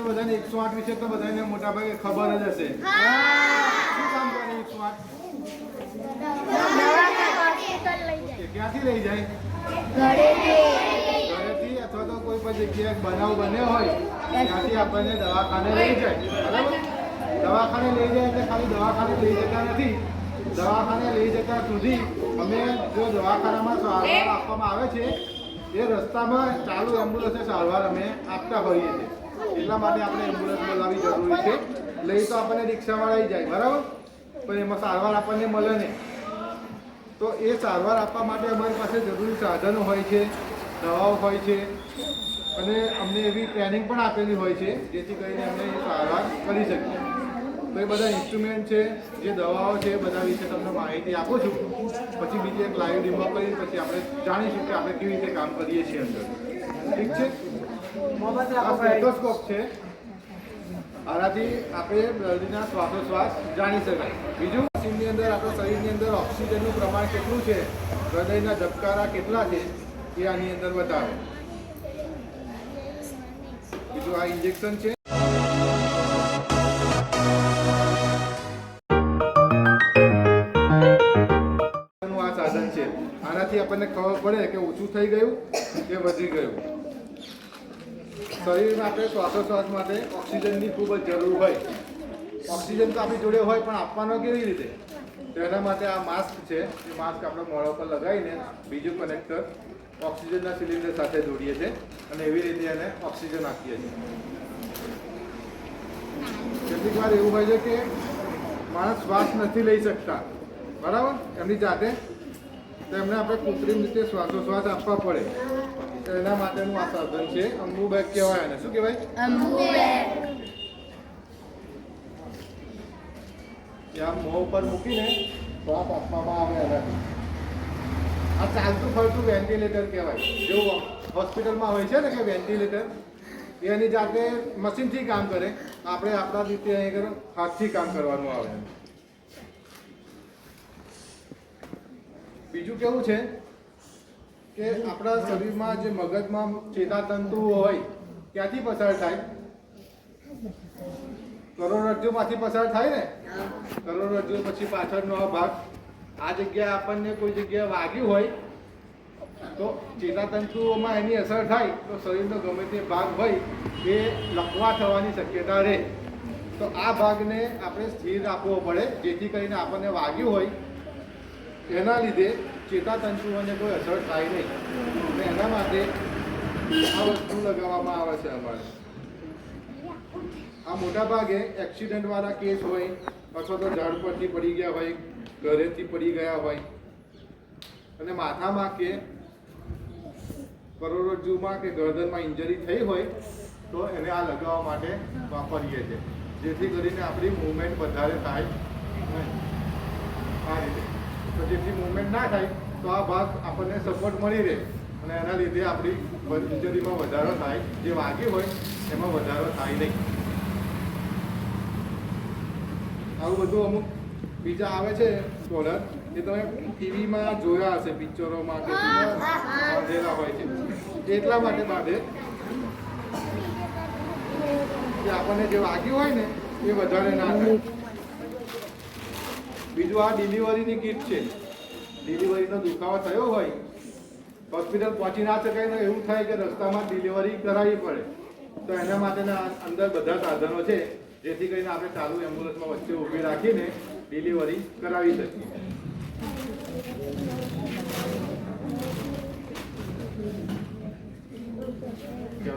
બધાને 108 વિશે તો બધાને મોટા ભાગે ખબર જ હશે. શું કામ કરે 108? ક્યાંથી લઈ જાય? ઘરેથી અથવા તો કોઈ પણ જગ્યાએ બનાવ બન્યો હોય ત્યાંથી આપણને દવાખાને લઈ જાય. બરાબર? દવાખાને લઈ જાય એટલે ખાલી દવાખાને લઈ જતા નથી. દવાખાને લઈ જતા સુધી અમે જો દવાખાનામાં સારવાર આપવામાં આવે છે એ રસ્તામાં ચાલુ એમ્બ્યુલન્સને સારવાર અમે આપતા હોઈએ છીએ. એટલા માટે આપણે એમ્બ્યુલન્સ બોલાવવી જરૂરી છે. લઈ તો આપણને રિક્ષામાં લઈ જાય, બરાબર, પણ એમાં સારવાર આપણને મળે નહીં. તો એ સારવાર આપવા માટે અમારી પાસે જરૂરી સાધનો હોય છે, દવાઓ હોય છે અને અમને એવી ટ્રેનિંગ પણ આપેલી હોય છે જેથી કરીને અમે એ સારવાર કરી શકીએ. તો એ બધા ઇન્સ્ટ્રુમેન્ટ છે, જે દવાઓ છે, બધા વિશે તમને માહિતી આપું છું. પછી બીજી એક લાઈવ ડેમો કરી પછી આપણે જાણીશું કે આપણે કેવી રીતે કામ કરીએ છીએ અંદર. ઠીક છે? આ સ્ટેથોસ્કોપ છે, આનાથી આપણે દર્દીના શ્વાસોશ્વાસ જાણી શકાય. બીજું, મશીનની અંદર આપણા શરીરની અંદર ઓક્સિજનનું પ્રમાણ કેટલું છે, હૃદયના ધબકારા કેટલા છે એ આની અંદર બતાવે. બીજું આ ઇન્જેક્શન છે. આનાથી આપણને ખબર પડે કે ઓછું થઈ ગયું કે વધી ગયું. શરીરમાં આપણે શ્વાસોશ્વાસ માટે ઓક્સિજનની ખૂબ જ જરૂર હોય. ઓક્સિજન તો આપણી જોડે હોય પણ આપવાનો કેવી રીતે? તો એના માટે આ માસ્ક છે. એ માસ્ક આપણે મોઢા પર લગાવીને બીજું કનેક્ટર ઓક્સિજનના સિલિન્ડર સાથે જોડીએ છીએ અને એવી રીતે એને ઓક્સિજન આપીએ છીએ. કેટલીક વાર એવું હોય છે કે માણસ શ્વાસ નથી લઈ શકતા, બરાબર, એમની જાતે, તો એમને આપણે કૃત્રિમ રીતે શ્વાસોશ્વાસ આપવા પડે. એના માટેનું આ સાધન છે. અંબુ બેગ કહેવાય એને. શું કહેવાય? અંબુ બેગ. ત્યાં મોં ઉપર મૂકીને શ્વાસ આપવામાં આવે એનાથી. આ ચાલતું ફરતું વેન્ટિલેટર કહેવાય. જેવું હોસ્પિટલમાં હોય છે ને કે વેન્ટિલેટર, એની જાતે મશીનથી કામ કરે. આપણે આપણા રીતે અહીં હાથથી કામ કરવાનું આવે. બીજું કેવું છે કે આપણા શરીરમાં જે મગજમાં ચેતાતંતુઓ હોય ક્યાંથી પસાર થાય? કરોડરજ્જુમાંથી પસાર થાય ને. કરોડરજ્જુ પછી પાછળનો આ ભાગ, આ જગ્યાએ આપણને કોઈ જગ્યાએ વાગ્યું હોય તો ચેતાતંતુઓમાં એની અસર થાય તો શરીરનો ગમે તે ભાગ હોય એ લકવા થવાની શક્યતા રહે. તો આ ભાગને આપણે સ્થિર રાખવો પડે જેથી કરીને આપણને વાગ્યું હોય એના લીધે ચેતાતંતુઓને કોઈ અસર થાય નહીં. અને એના માટે આ વસ્તુ લગાવવામાં આવે છે અમારે. આ મોટા ભાગે એક્સિડન્ટવાળા કેસ હોય અથવા તો ઝાડ પરથી પડી ગયા હોય, ઘરેથી પડી ગયા હોય અને માથામાં કે કરોડરજ્જુમાં કે ગરદનમાં ઇન્જરી થઈ હોય તો એને આ લગાવવા માટે વાપરીએ છીએ જેથી કરીને આપણી મૂવમેન્ટ વધારે થાય. આ રીતે તો જેથી મૂવમેન્ટ ના થાય તો આ ભાગ આપણને સપોર્ટ મળી રહે અને એના લીધે આપણી ઇન્જરીમાં વધારો થાય. જે વાગ્યું હોય એમાં વધારો થાય નહીં. આવું બધું અમુક બીજા આવે છે કોલર, એ તમે ટીવીમાં જોયા હશે, પિક્ચરોમાં કે બાંધેલા હોય છે. એટલા માટે બાંધે કે આપણને જે વાગ્યું હોય ને એ વધારે ના થાય. બીજું આ ડિલિવરીની કીટ છે. ડિલિવરીનો દુખાવો થયો હોય, હોસ્પિટલ પહોંચી ના શકાય ને એવું થાય કે રસ્તામાં ડિલિવરી કરાવવી પડે તો એના માટેના અંદર બધા સાધનો છે જેથી કરીને આપણે ચાલુ એમ્બ્યુલન્સમાં વચ્ચે ઊભી રાખીને ડિલિવરી કરાવી શકીએ.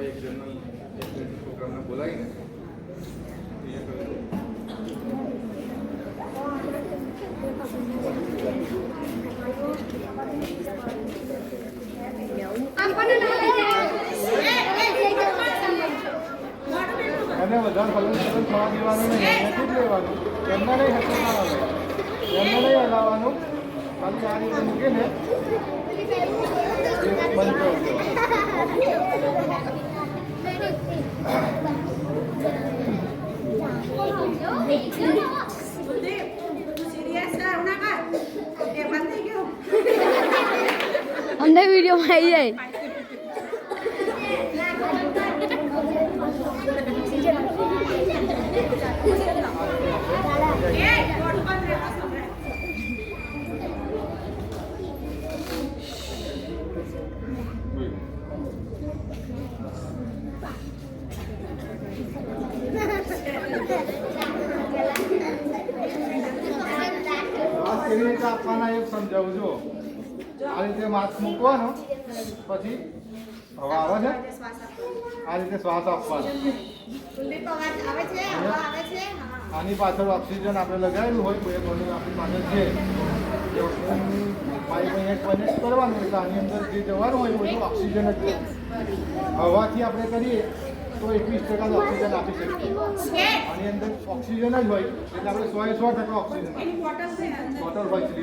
એક જણને છોકરાને બોલાવીને એને વધારે હલન થવા દેવાનું નહીં, નથી જ લેવાનું. એમને નહીં હલાવવાનું, એમને નહીં હલાવવાનું. ખાલી આ રીતે મૂકીને બંધ કરી દો. અમને વિડીયોમાં આવી જાય. કેવી રીતે આપવાના એ સમજાવું જો. આ રીતે માસ્ક મૂકવાનો, પછી હવા આવે છે, આ રીતે શ્વાસ આપવાનો. આની પાછળ ઓક્સિજન આપણે લગાવેલું હોય, બે બોડી આપણી પાસે છે, પાઇપ અહીંયા કનેક્ટ કરવાનું, એટલે આની અંદર જે જવાનું હોય બધું ઓક્સિજન જ છે. હવાથી આપણે કરીએ તો 21% ઓક્સિજન આપી શકીએ. આની અંદર ઓક્સિજન જ હોય એટલે આપણે 100% ઓક્સિજન બોટલ હોય છે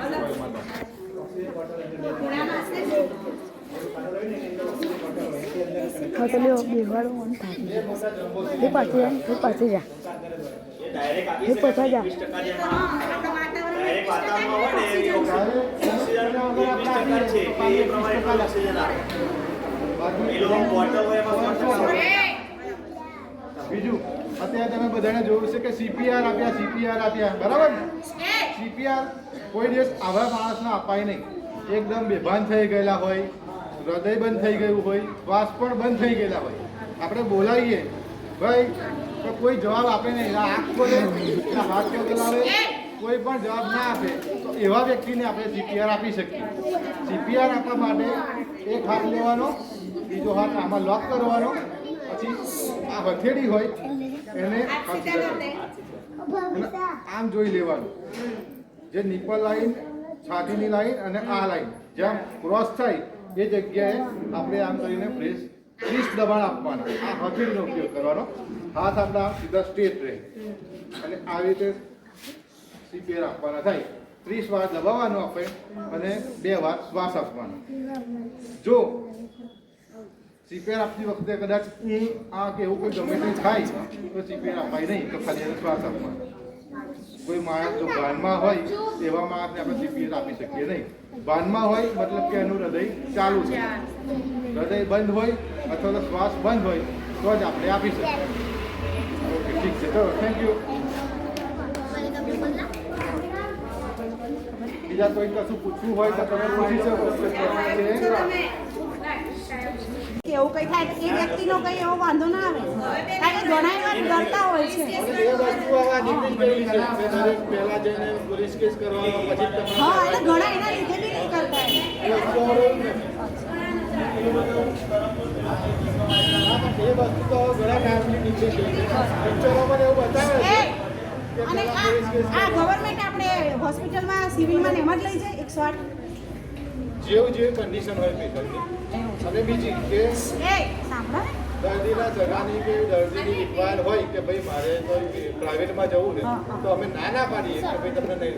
બીજું અત્યારે તમે બધાને જોયું છે કે સીપીઆર આપ્યા બરાબર ને. સીપીઆર કોઈ દિવસ આવા માણસને અપાય નહીં. એકદમ બેભાન થઈ ગયેલા હોય, હૃદય બંધ થઈ ગયું હોય, શ્વાસ પણ બંધ થઈ ગયેલા હોય, આપણે બોલાવીએ ભાઈ તો કોઈ જવાબ આપે નહીં, આંખ ખોલે હાથ ચલાવે, કોઈ પણ જવાબ ના આપે, તો એવા વ્યક્તિને આપણે સીપીઆર આપી શકીએ. સીપીઆર આપવા માટે એક હાથ લેવાનો, બીજો હાથ આમાં લોક કરવાનો, પછી આ હથેળી હોય એને આમ જોઈ લેવાનું. જે નિપલ લાઈન, છાતીની લાઈન અને આ લાઈન જ્યાં ક્રોસ થાય એ જગ્યાએ આપણે આમ કરીને પ્રેસ 30 દબાણ આપવાના. આ હથેળીનો ઉપયોગ કરવાનો. હાથ આપણા સીધા સ્ટ્રેટ રહે અને આવી રીતે સીપીઆર આપવાના થાય. 30 વાર દબાવવાનું આપણે અને 2 વાર શ્વાસ આપવાનો. જો સીપીઆર આપતી વખતે કદાચ આ કે એવું કોઈ ગમે તે થાય તો સીપીઆર અપાય નહીં, તો ખાલી એને શ્વાસ આપવાનો. કોઈ માણસ જો ભાનમાં હોય એવા માણસને આપણે સીપીઆર આપી શકીએ નહીં. ભાનમાં હોય મતલબ કે એનું હૃદય ચાલુ છે, હૃદય બંધ હોય અથવા તો શ્વાસ બંધ હોય તો જ આપણે આપી શકીએ. ઓકે, ઠીક છે, ચલો, થેન્ક યુ. બીજા કોઈ કશું પૂછવું હોય તો તમે પૂછી શકો. એવું કઈ થાય તો એ વ્યક્તિનો કઈ એવો વાંધો ના આવે, કારણ કે ઘણા એવા ડરતા હોય છે. હા, એટલે ઘણા એના લીધે બી નહીં કરતા. અને આ ગવર્મેન્ટ આપણે હોસ્પિટલમાં સિવિલમાં એમ જ લઈ જાય 108 જેવી કન્ડિશન હોય પેશન્ટની. અને બીજી કે દર્દીના સગાની કે દર્દીની રિક્વાયર હોય કે ભાઈ મારે તો પ્રાઇવેટમાં જવું ને તો અમે ના પાડીએ કે ભાઈ તમને નહીં.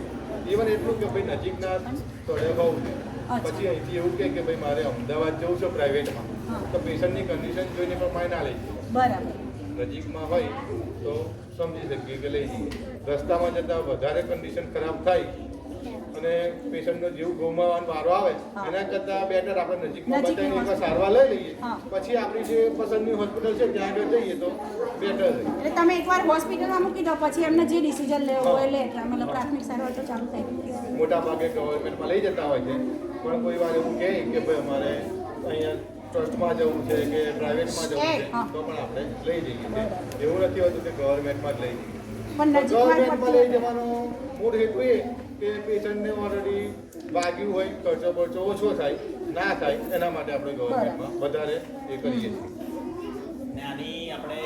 ઇવન એટલું કે ભાઈ નજીકના સ્થળે હોવું ને પછી અહીંથી એવું કે ભાઈ મારે અમદાવાદ જવું છે પ્રાઇવેટમાં, તો પેશન્ટની કન્ડિશન જોઈને પ્રમાણે ના લઈ જઈએ. બરાબર. નજીકમાં હોય તો સમજી શકીએ કે લઈ જઈએ. રસ્તામાં જતાં વધારે કન્ડિશન ખરાબ થાય અને પેશન્ટનો જીવ ગુમાવવાનો વારો આવે એના કરતાં બેટર આપણે નજીકમાં બતાવીને એકવાર સારવાર લઈ લઈએ, પછી આપણી જે પસંદની હોસ્પિટલ છે ત્યાં આગળ જઈએ તો બેટર રહે. એટલે તમે એકવાર હોસ્પિટલમાં મૂકી દો, પછી એમને જે ડિસિઝન લેવો હોય લે, એટલે મતલબ પ્રાથમિક સારવાર તો ચાલુ થાય. મોટા ભાગે ગવર્મેન્ટમાં લઈ જતા હોય છે, પણ કોઈ વાર એવું કહે કે ભાઈ અમારે અહીંયા ટ્રસ્ટમાં જવું છે કે પ્રાઇવેટમાં જવું છે તો પણ આપણે લઈ જઈએ છીએ. એવું નથી હોતું કે ગવર્મેન્ટમાં જ લઈ જઈએ. પણ ગવર્મેન્ટમાં લઈ જવાનો મૂળ હેતુ એ કે પેશન્ટને ઓલરેડી વાગ્યું હોય, ખર્ચો બરચો ઓછો થાય, ના થાય, એના માટે આપણે ગવર્મેન્ટમાં વધારે એ કરીએ છીએ. આની આપણે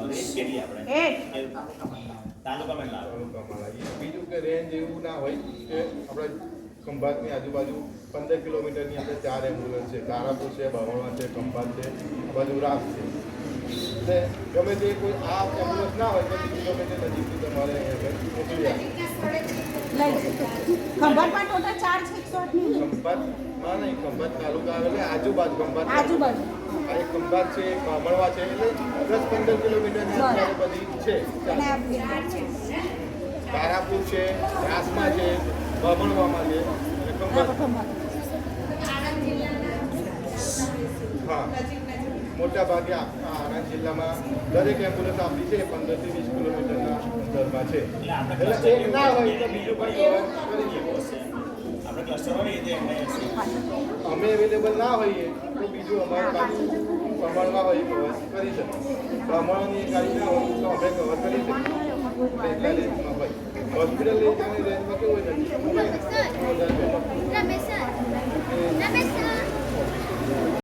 રેન્જ કેટલી આપણે તાલુકામાં લાવીએ. બીજું કે રેન્જ એવું ના હોય કે આપણે ખંભાતની આજુબાજુ 15 કિલોમીટરની અંદર 4 એમ્બ્યુલન્સ છે. તારાપુર છે, બાવળવા છે, ખંભાત છે, બધું રાસ છે. એટલે ગમે તે કોઈ આ એમ્બ્યુલન્સ ના હોય તો બીજું ગમે તે નજીકથી તમારે અહીંયા મોકલી આપે. ખંભાતમાં ટોટલ 4 છે 108 ની. ખંભાતમાં નહીં, ખંભાત તાલુકા આવે એટલે આજુબાજુ ખંભાત આજુબાજુ આ એક ખંભાત છે, એક બામણવા છે, એટલે 10-15 કિલોમીટરની અંદર બધી છે. તારાપુર છે, રાસમાં છે, બામણવામાં છે અને ખંભાત. હા, મોટા ભાગે આણંદ જિલ્લામાં દરેક એમ્બ્યુલન્સ આપણી છે 15 થી 20 કિલોમીટરના અંદર. રેન્જમાં છે. એટલે આપણે એટલે cluster એક ના હોય તો બીજું પણ કવર કરી એવું હશે. આપણે ક્લસ્ટર હોય એ એમને અમે અવેલેબલ ના હોઈએ તો બીજું અમારા ગાડી પ્રમાણમાં હોય કવર કરી શકે. પ્રમાણની ગાડી ના હોય તો અમે કવર કરી શકીએ. એટલા રેન્જમાં હોય. હોસ્પિટલ લઈ જવાની રેન્જમાં કેવું હોય નથી રમેશ સર રમેશ સર